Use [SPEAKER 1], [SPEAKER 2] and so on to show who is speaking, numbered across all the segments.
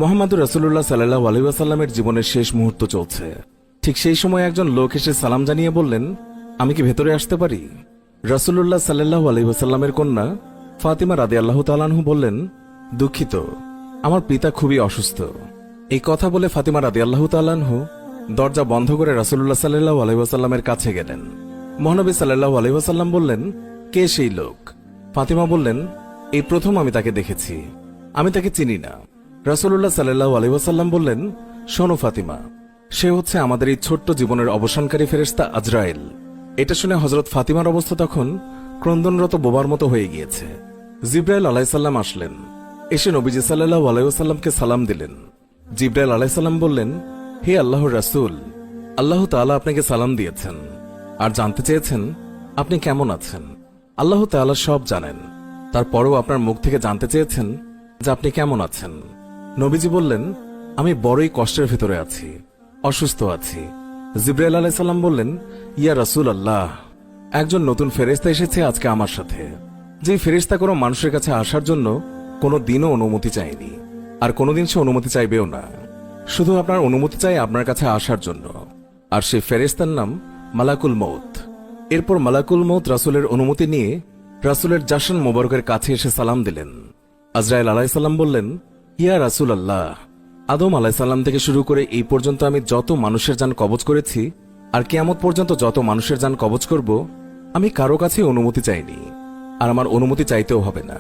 [SPEAKER 1] মুহাম্মদুর রাসূলুল্লাহ সাল্লাল্লাহু আলাইহি ওয়াসাল্লামের জীবনের শেষ মুহূর্ত চলছে। ঠিক সেই সময় একজন লোক এসে সালাম জানিয়ে বললেন, আমি কি ভেতরে আসতে পারি? রাসূলুল্লাহ সাল্লাল্লাহু আলাইহি ওয়াসাল্লামের কন্যা ফাতিমা রাদিয়াল্লাহু তাআলা আনহা বললেন, দুঃখিত, আমার পিতা খুবই অসুস্থ। এই কথা বলে ফাতিমা রাদিয়াল্লাহু তাআলা আনহা দরজা বন্ধ করে রাসূলুল্লাহ সাল্লাল্লাহু আলাইহি ওয়াসাল্লামের কাছে গেলেন। মহানবী সাল্লাল্লাহু আলাইহি ওয়াসাল্লাম বললেন, কে সেই লোক? ফাতিমা বললেন, এই প্রথম আমি তাকে দেখেছি, আমি তাকে চিনি না। রাসূলুল্লাহ সাল্লাল্লাহু আলাইহি ওয়াসাল্লাম বললেন, শোনো ফাতিমা, সে হচ্ছে আমাদের এই ছোট্ট জীবনের অবসানকারী ফেরেশতা আজরাইল। এটা শুনে হযরত ফাতিমার অবস্থা তখন ক্রন্দনরত বোবার মতো হয়ে গিয়েছে। জিবরাইল আলাইহিস সালাম আসলেন, এসে নবীজি সাল্লাল্লাহু আলাইহি ওয়াসাল্লামকে সালাম দিলেন। জিবরাইল আলাইহিস সালাম বললেন, হে আল্লাহর রাসূল, আল্লাহ তাআলা আপনাকে সালাম দিয়েছেন আর জানতে চেয়েছেন আপনি কেমন আছেন। আল্লাহ তাআলা সব জানেন, তারপরেও আপনার মুখ থেকে জানতে চেয়েছেন যে আপনি কেমন আছেন। নবীজি বললেন, আমি বড়ই কষ্টের ভিতরে আছি, অসুস্থ আছি। জিবরাইল আলাইহিস সালাম বললেন, ইয়া রাসূল আল্লাহ, একজন নতুন ফেরেশতা এসেছে আজকে আমার সাথে, যে ফেরেশতা কোনো মানুষের কাছে আসার জন্য কোনো দিনও অনুমতি চায়নি, আর কোনোদিন সে অনুমতি চাইবেও না। শুধু আপনার অনুমতি চাই আপনার কাছে আসার জন্য। আর সেই ফেরেশতার নাম মালাকুল মউত। এরপর মালাকুল মউত রাসূলের অনুমতি নিয়ে রাসূলের জাশন মোবারকের কাছে এসে সালাম দিলেন। আজরাইল আলাইহিস সালাম বললেন, ইয়া রাসূল আল্লাহ, আদম আলাইহিস সালাম থেকে শুরু করে এই পর্যন্ত আমি যত মানুষের জান কবজ করেছি আর কিয়ামত পর্যন্ত যত মানুষের জান কবজ করব, আমি কারো কাছে অনুমতি চাইনি, আর আমার অনুমতি চাইতেও হবে না।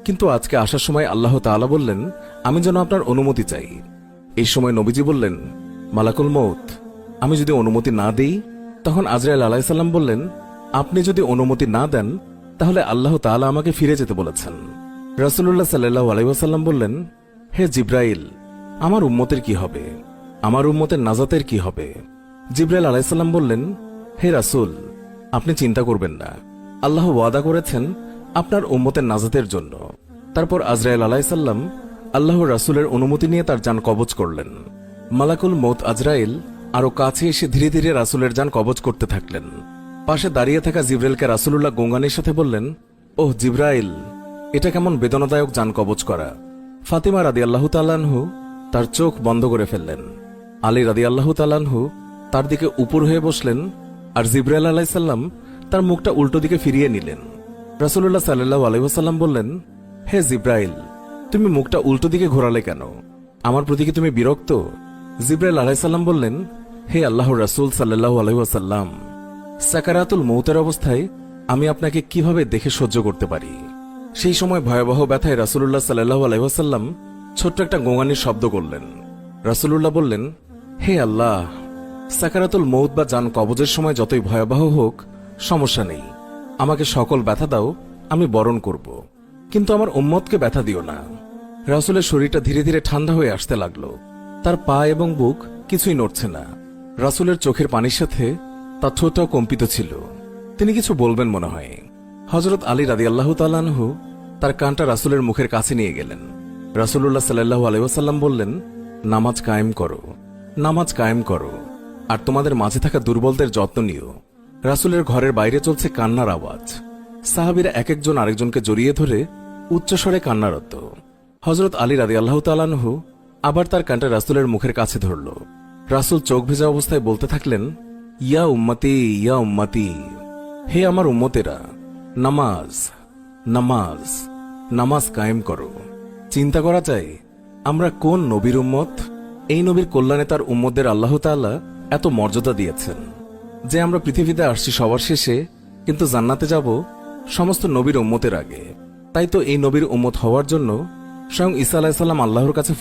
[SPEAKER 1] কিন্তু আজকে আসার সময় আল্লাহ তাআলা বললেন আমি যেন আপনার অনুমতি চাই। এই সময় নবীজি বললেন, মালাকুল মউত, আমি যদি অনুমতি না দেই? তখন আজরাইল আলাইহিস সালাম বললেন, আপনি যদি অনুমতি না দেন তাহলে আল্লাহ তাআলা আমাকে ফিরে যেতে বলেছেন। রাসূলুল্লাহ সাল্লাল্লাহু আলাইহি ওয়াসাল্লাম বললেন, হে জিবরাইল, আমার উম্মতের কি হবে? আমার উম্মতের নাজাতের কি হবে? জিবরাইল আলাইহিস সালাম বললেন, হে রাসূল, আপনি চিন্তা করবেন না, আল্লাহ ওয়াদা করেছেন আপনার উম্মতের নাজাতের জন্য। তারপর আজরাইল আলাইহিস সালাম আল্লাহর রাসূলের অনুমতি নিয়ে তার জান কবজ করলেন। মালাকুল মউত আজরাইল আরো কাছে এসে ধীরে ধীরে রাসূলের জান কবজ করতে থাকলেন। পাশে দাঁড়িয়ে থাকা জিবরাইলকে রাসূলুল্লাহ গোঙ্গানির সাথে বললেন, ওহ জিবরাইল, এটা কেমন বেদনাদায়ক জান কবজ করা। ফাতিমা রাদিয়াল্লাহু তাআলা আনহা তার চোখ বন্ধ করে ফেললেন। আলী রাদিয়াল্লাহু তাআলা আনহা তার দিকে উপর হয়ে বসলেন, আর জিবরাইল আলাইহিস সালাম তার মুখটা উল্টো দিকে ফিরিয়ে নিলেন। রাসূলুল্লাহ সাল্লাল্লাহু আলাইহি ওয়াসাল্লাম বললেন, হে জিবরাইল, তুমি মুখটা উল্টো দিকে ঘোরালে কেন? আমার প্রতি কি তুমি বিরক্ত? জিবরাইল আলাইহিস সালাম বললেন, হে আল্লাহর রাসূল সাল্লাল্লাহু আলাইহি ওয়াসাল্লাম, সাকারাতুল মউতের অবস্থায় আমি আপনাকে কিভাবে দেখে সহ্য করতে পারি? সেই সময় ভয়াবহ ব্যথায় রাসূলুল্লাহ সাল্লাল্লাহু আলাইহি ওয়াসাল্লাম ছোট্ট একটা গোঙানির শব্দ করলেন। রাসূলুল্লাহ বললেন, হে আল্লাহ, সাকারাতুল মউত বা জান কবজের সময় যতই ভয়াবহ হোক সমস্যা নেই, আমাকে সকল ব্যথা দাও, আমি বরণ করব, কিন্তু আমার উম্মতকে ব্যথা দিও না। রাসূলের শরীরটা ধীরে ধীরে ঠান্ডা হয়ে আসতে লাগলো। তার পা এবং বুক কিছুই নড়ছে না। রাসূলের চোখের পানির সাথে তার ঠোঁটটাও কম্পিত ছিল। তিনি কিছু বলবেন মনে হয়। হযরত আলী রাদিয়াল্লাহু তাআলা আনহু তার কানটা রাসূলের মুখের কাছে নিয়ে গেলেন। রাসূলুল্লাহ সাল্লাল্লাহু আলাইহি ওয়াসাল্লাম বললেন, নামাজ কায়েম করো, নামাজ কায়েম করো, আর তোমাদের মাঝে থাকা দুর্বলদের যত্ন নিও। রাসূলের ঘরের বাইরে চলছে কান্নার আওয়াজ। সাহাবীরা এক একজন আরেকজনকে জড়িয়ে ধরে উচ্চস্বরে কান্নারত। হযরত আলী রাদিয়াল্লাহু তাআলা আনহু আবার তার কানটা রাসূলের মুখের কাছে ধরল। রাসূল চোখ ভেজা অবস্থায় বলতে থাকলেন, ইয়া উম্মতি, ইয়া উম্মতি, হে আমার উম্মতেরা, নামাজ, নামাজ, নামাজ কায়েম করো। চিন্তা করা যায় আমরা কোন নবীর উম্মত? এই নবীর কল্যাণে তার উম্মতদের আল্লাহ তাআলা এত মর্যাদা দিয়েছেন যে আমরা পৃথিবীতে আসছি সবার শেষে, কিন্তু জান্নাতে যাব সমস্ত নবীর উম্মতের আগে। তাই তো এই নবীর উম্মত হওয়ার জন্য স্বয়ং ঈসা আলাইহিস সালাম আল্লাহর কাছে